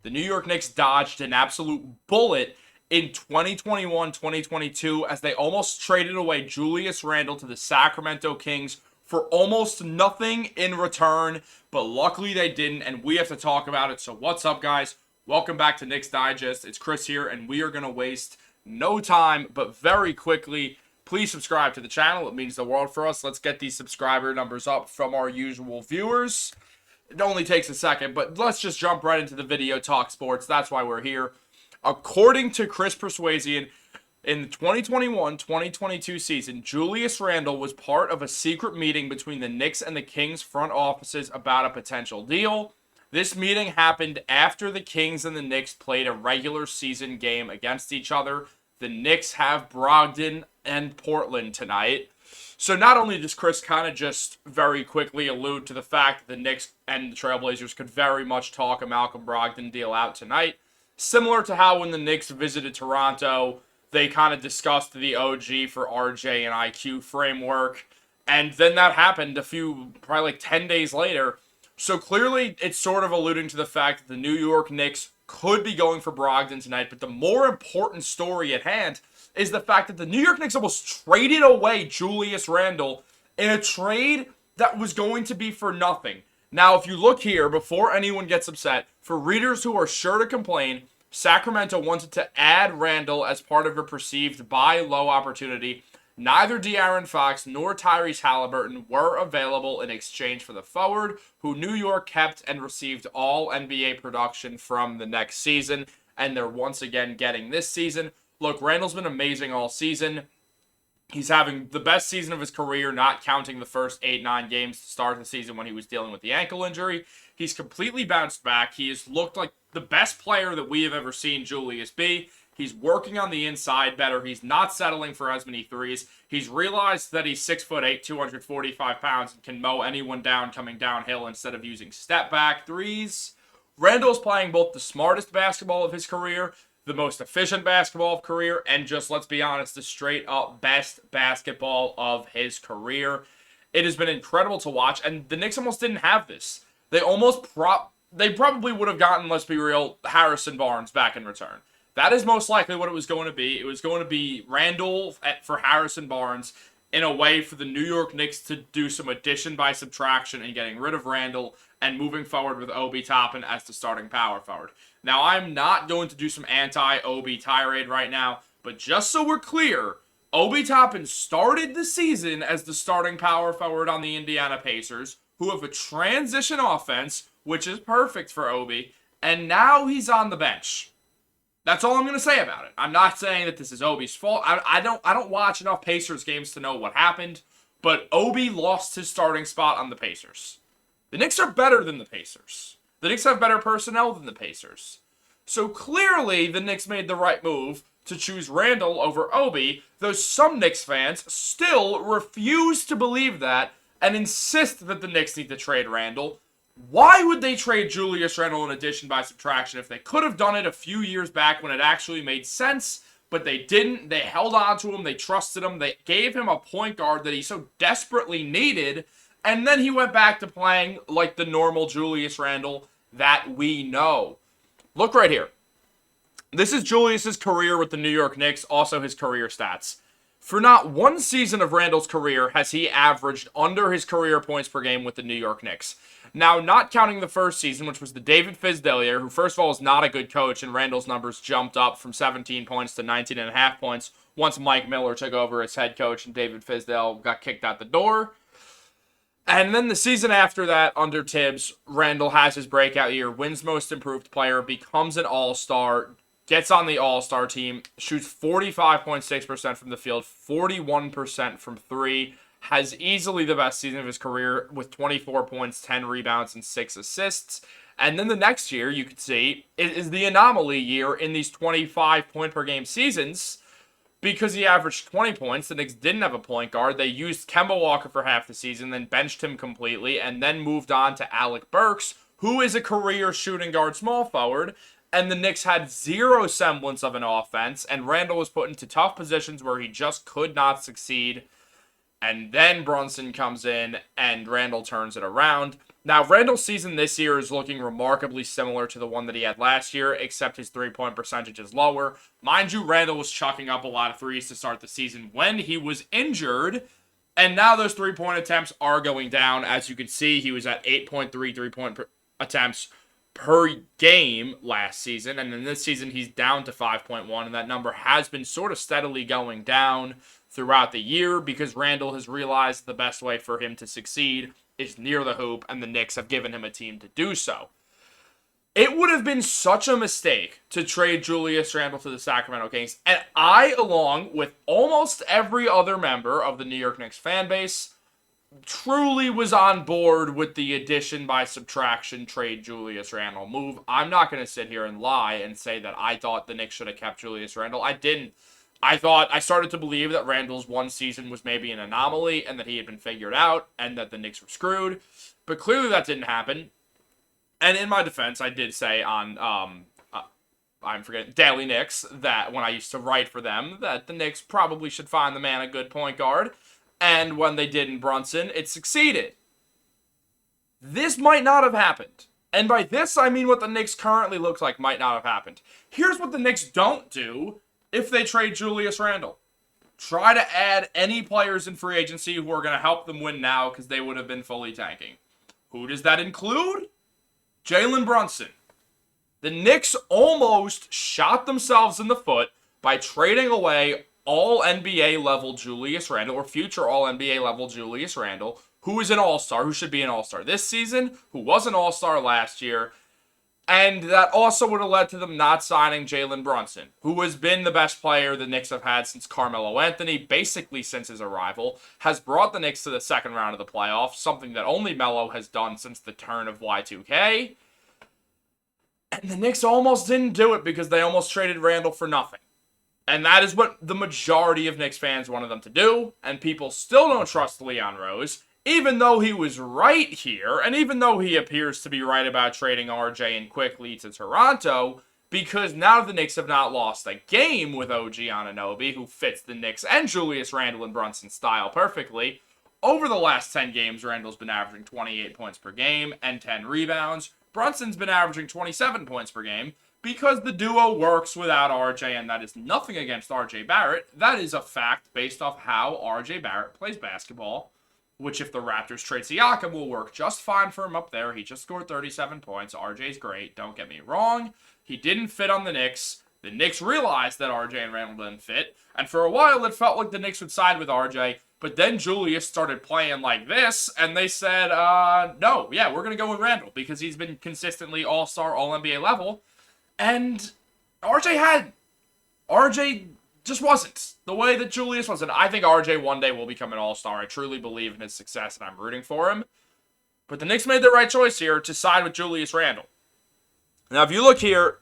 The New York Knicks dodged an absolute bullet in 2021-2022 as they almost traded away Julius Randle to the Sacramento Kings for almost nothing in return, but luckily they didn't, and we have to talk about it. So what's up, guys? Welcome back to Knicks Digest. It's Chris here, and we are going to waste no time, but very quickly, please subscribe to the channel. It means the world for us. Let's get these subscriber numbers up from our usual viewers. It only takes a second, but let's just jump right into the video, talk sports. That's why we're here. According to Chris Persuasian, in the 2021-2022 season, Julius Randle was part of a secret meeting between the Knicks and the Kings front offices about a potential deal. This meeting happened after the Kings and the Knicks played a regular season game against each other. The Knicks have Brogdon and Portland tonight. So not only does Chris kind of just very quickly allude to the fact that the Knicks and the Trailblazers could very much talk a Malcolm Brogdon deal out tonight, similar to how when the Knicks visited Toronto, they kind of discussed the OG for RJ and IQ framework, and then that happened probably like 10 days later. So clearly, it's sort of alluding to the fact that the New York Knicks could be going for Brogdon tonight, but the more important story at hand is the fact that the New York Knicks almost traded away Julius Randle in a trade that was going to be for nothing. Now, if you look here, before anyone gets upset, for readers who are sure to complain, Sacramento wanted to add Randle as part of a perceived buy low opportunity. Neither De'Aaron Fox nor Tyrese Halliburton were available in exchange for the forward, who New York kept and received all NBA production from the next season, and they're once again getting this season. Look, Randle's been amazing all season. He's having the best season of his career, not counting the first 8-9 games to start the season when he was dealing with the ankle injury. He's completely bounced back. He has looked like the best player that we have ever seen Julius be. He's working on the inside better. He's not settling for as many threes. He's realized that he's 6'8", 245 pounds, and can mow anyone down coming downhill instead of using step-back threes. Randle's playing both the smartest basketball of his career, the most efficient basketball of career, and just, let's be honest, the straight-up best basketball of his career. It has been incredible to watch, and the Knicks almost didn't have this. They probably would have gotten, let's be real, Harrison Barnes back in return. That is most likely what it was going to be. It was going to be Randle for Harrison Barnes in a way for the New York Knicks to do some addition by subtraction and getting rid of Randle and moving forward with Obi Toppin as the starting power forward. Now, I'm not going to do some anti-Obi tirade right now, but just so we're clear, Obi Toppin started the season as the starting power forward on the Indiana Pacers, who have a transition offense, which is perfect for Obi, and now he's on the bench. That's all I'm going to say about it. I'm not saying that this is Obi's fault. I don't watch enough Pacers games to know what happened, but Obi lost his starting spot on the Pacers. The Knicks are better than the Pacers. The Knicks have better personnel than the Pacers. So clearly, the Knicks made the right move to choose Randle over Obi, though some Knicks fans still refuse to believe that and insist that the Knicks need to trade Randle. Why would they trade Julius Randle in addition by subtraction if they could have done it a few years back when it actually made sense? But they didn't. They held on to him. They trusted him. They gave him a point guard that he so desperately needed. And then he went back to playing like the normal Julius Randle that we know. Look right here. This is Julius's career with the New York Knicks, also his career stats. For not one season of Randle's career has he averaged under his career points per game with the New York Knicks. Now, not counting the first season, which was the David Fizdale year, who first of all is not a good coach, and Randle's numbers jumped up from 17 points to 19.5 points once Mike Miller took over as head coach and David Fizdale got kicked out the door. And then the season after that, under Tibbs, Randle has his breakout year, wins most improved player, becomes an all-star, gets on the all-star team, shoots 45.6% from the field, 41% from three, has easily the best season of his career with 24 points, 10 rebounds, and 6 assists. And then the next year, you could see, is the anomaly year in these 25-point-per-game seasons because he averaged 20 points. The Knicks didn't have a point guard. They used Kemba Walker for half the season, then benched him completely, and then moved on to Alec Burks, who is a career shooting guard small forward. And the Knicks had zero semblance of an offense, and Randle was put into tough positions where he just could not succeed. And then Brunson comes in, and Randle turns it around. Now, Randle's season this year is looking remarkably similar to the one that he had last year, except his three-point percentage is lower. Mind you, Randle was chucking up a lot of threes to start the season when he was injured, and now those three-point attempts are going down. As you can see, he was at 8.3 three-point attempts per game last season, and in this season, he's down to 5.1, and that number has been sort of steadily going down throughout the year because Randle has realized the best way for him to succeed is near the hoop, and the Knicks have given him a team to do so. It would have been such a mistake to trade Julius Randle to the Sacramento Kings, and I, along with almost every other member of the New York Knicks fan base, truly was on board with the addition by subtraction trade Julius Randle move. I'm not going to sit here and lie and say that I thought the Knicks should have kept Julius Randle. I didn't. I started to believe that Randle's one season was maybe an anomaly and that he had been figured out and that the Knicks were screwed. But clearly that didn't happen. And in my defense, I did say on, I'm forgetting, Daily Knicks, that when I used to write for them, that the Knicks probably should find the man a good point guard. And when they did in Brunson, it succeeded. This might not have happened. And by this, I mean what the Knicks currently looks like might not have happened. Here's what the Knicks don't do if they trade Julius Randle. Try to add any players in free agency who are going to help them win now because they would have been fully tanking. Who does that include? Jalen Brunson. The Knicks almost shot themselves in the foot by trading away all-NBA level Julius Randle, or future all-NBA level Julius Randle, who is an all-star, who should be an all-star this season, who was an all-star last year. And that also would have led to them not signing Jalen Brunson, who has been the best player the Knicks have had since Carmelo Anthony, basically since his arrival, has brought the Knicks to the second round of the playoffs, something that only Melo has done since the turn of Y2K. And the Knicks almost didn't do it because they almost traded Randle for nothing. And that is what the majority of Knicks fans wanted them to do, and people still don't trust Leon Rose, even though he was right here, and even though he appears to be right about trading RJ and quickly to Toronto, because now the Knicks have not lost a game with OG Anunoby, who fits the Knicks and Julius Randle and Brunson style perfectly. Over the last 10 games, Randle's been averaging 28 points per game and 10 rebounds. Brunson's been averaging 27 points per game because the duo works without RJ, and that is nothing against RJ Barrett. That is a fact based off how RJ Barrett plays basketball, which if the Raptors trade Siakam will work just fine for him up there. He just scored 37 points. RJ's great, don't get me wrong. He didn't fit on the Knicks. The Knicks realized that RJ and Randle didn't fit, and for a while it felt like the Knicks would side with RJ, but then Julius started playing like this, and they said, no, yeah, we're going to go with Randle, because he's been consistently all-star, all-NBA level, and RJ just wasn't the way that Julius was. And I think RJ one day will become an all-star. I truly believe in his success, and I'm rooting for him. But the Knicks made the right choice here to side with Julius Randle. Now, if you look here,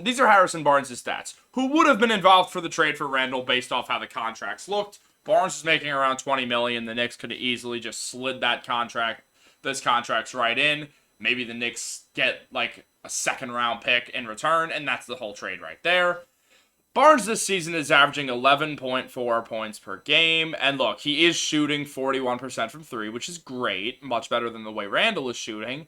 these are Harrison Barnes' stats, who would have been involved for the trade for Randle based off how the contracts looked. Barnes is making around $20 million. The Knicks could have easily just slid those contracts right in. Maybe the Knicks get like a second-round pick in return, and that's the whole trade right there. Barnes this season is averaging 11.4 points per game, and look, he is shooting 41% from three, which is great, much better than the way Randle is shooting,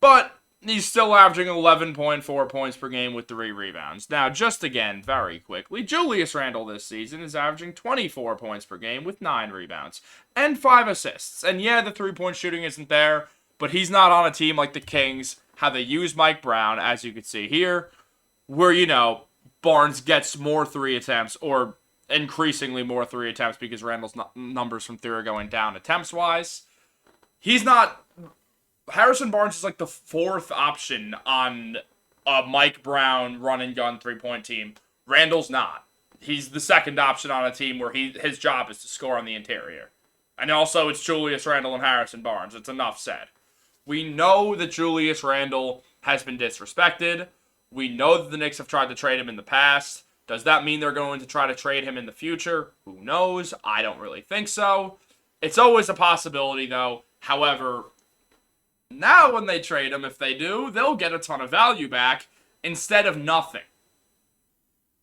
but he's still averaging 11.4 points per game with 3 rebounds. Now, just again, very quickly, Julius Randle this season is averaging 24 points per game with 9 rebounds and 5 assists. And yeah, the three-point shooting isn't there, but he's not on a team like the Kings, how they use Mike Brown, as you can see here, where, Barnes gets more 3 attempts, or increasingly more 3 attempts because Randle's numbers from 3 are going down attempts-wise. Harrison Barnes is like the 4th option on a Mike Brown run-and-gun 3-point team. Randle's not. He's the 2nd option on a team where his job is to score on the interior. And also, it's Julius Randle and Harrison Barnes. It's enough said. We know that Julius Randle has been disrespected. We know that the Knicks have tried to trade him in the past. Does that mean they're going to try to trade him in the future? Who knows? I don't really think so. It's always a possibility, though. However, now when they trade him, if they do, they'll get a ton of value back instead of nothing.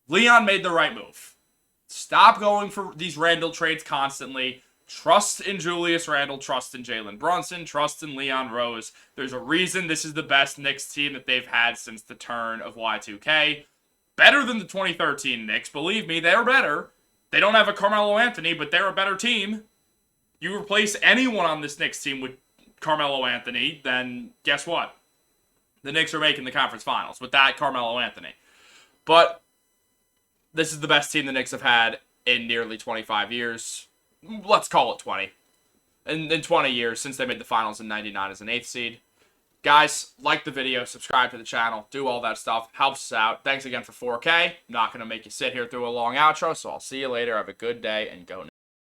Leon made the right move. Stop going for these Randle trades constantly. Trust in Julius Randle, trust in Jalen Brunson, trust in Leon Rose. There's a reason this is the best Knicks team that they've had since the turn of Y2K. Better than the 2013 Knicks. Believe me, they're better. They don't have a Carmelo Anthony, but they're a better team. You replace anyone on this Knicks team with Carmelo Anthony, then guess what? The Knicks are making the conference finals with that Carmelo Anthony. But this is the best team the Knicks have had in nearly 25 years. Let's call it 20. In 20 years since they made the finals in 99 as an 8th seed. Guys, like the video, subscribe to the channel, do all that stuff. Helps us out. Thanks again for 4K. I'm not going to make you sit here through a long outro, so I'll see you later. Have a good day and go Knicks.